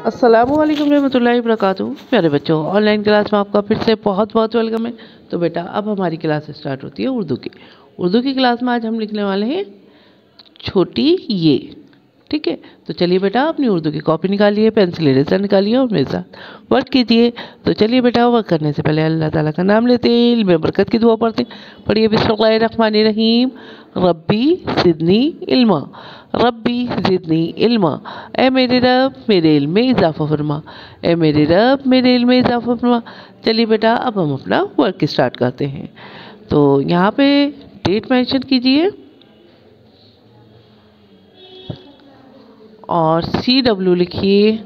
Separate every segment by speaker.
Speaker 1: अस्सलामुअलैकुम रहमतुल्लाहि वबरकातुहू। प्यारे बच्चों, ऑनलाइन क्लास में आपका फिर से बहुत बहुत वेलकम है। तो बेटा अब हमारी क्लास स्टार्ट होती है उर्दू की क्लास में आज हम लिखने वाले हैं छोटी ये। ठीक है, तो चलिए बेटा अपनी उर्दू की कॉपी निकालिए, पेंसिल इरेजर निकालिए और मेरे साथ वर्क कीजिए। तो चलिए बेटा वर्क करने से पहले अल्लाह ताला का नाम लेते हैं, इल्म में बरकत की दुआ पढ़ते हैं। पढ़िए बिस्मिल्लाहिर्रहमानिर्रहीम। रब्बी ज़िदनी इल्मा, रब्बी ज़िदनी इल्मा। ए मेरे रब मेरे इल्म में इजाफ़ा फरमा, ए मेरे रब मेरे इल्म में इजाफ़ा फरमा। चलिए बेटा अब हम अपना वर्क स्टार्ट करते हैं। तो यहाँ पे डेट मेंशन कीजिए और CW लिखिए।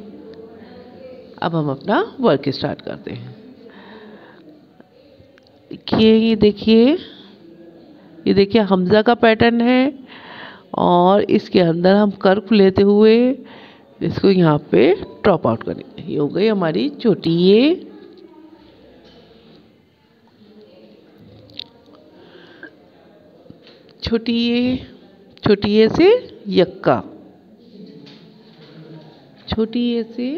Speaker 1: अब हम अपना वर्क स्टार्ट करते हैं। ये देखिए हमज़ा का पैटर्न है और इसके अंदर हम कर्व लेते हुए इसको यहाँ पे ड्रॉप आउट करेंगे। ये हो गई हमारी छोटी ये। छोटी ये से यक्का, छोटी ये से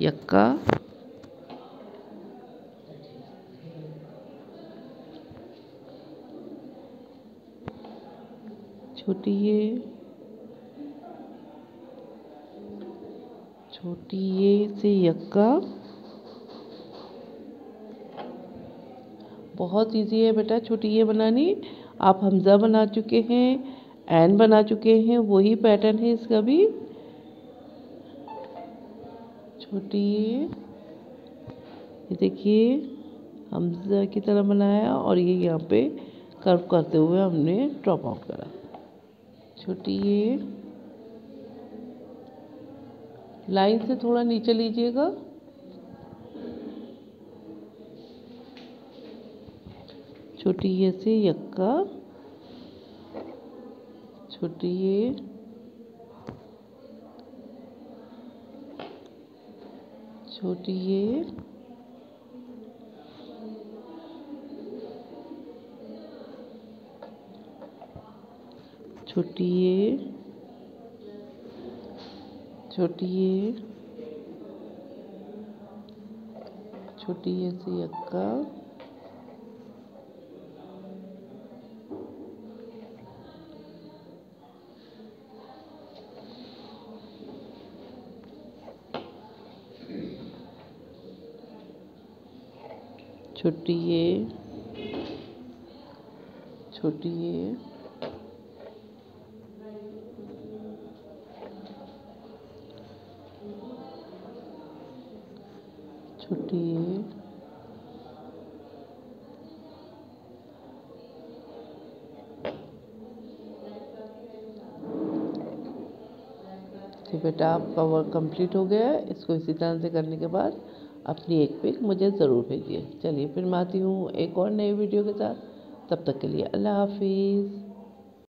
Speaker 1: यक्का, छोटी ये से यक्का। बहुत इजी है बेटा छोटी ये बनानी। आप हमज़ा बना चुके हैं, एन बना चुके हैं, वही पैटर्न है इसका भी। छोटी ये देखिए हमज़ा की तरह बनाया और ये यहाँ पे कर्व करते हुए हमने ड्रॉप आउट करा। छोटी ये लाइन से थोड़ा नीचे लीजिएगा। छोटी ये से यक्का, छोटी ये, छोटी ये, छोटी ये, छोटी ये, छोटी ये से यक्का, छोटी ये, छोटी ये, छोटी ये, तो बेटा आपका वर्क कंप्लीट हो गया है। इसको इसी तरह से करने के बाद अपनी एक पिक मुझे ज़रूर भेजिए। चलिए फिर मैं आती हूँ एक और नई वीडियो के साथ। तब तक के लिए अल्लाह हाफिज़।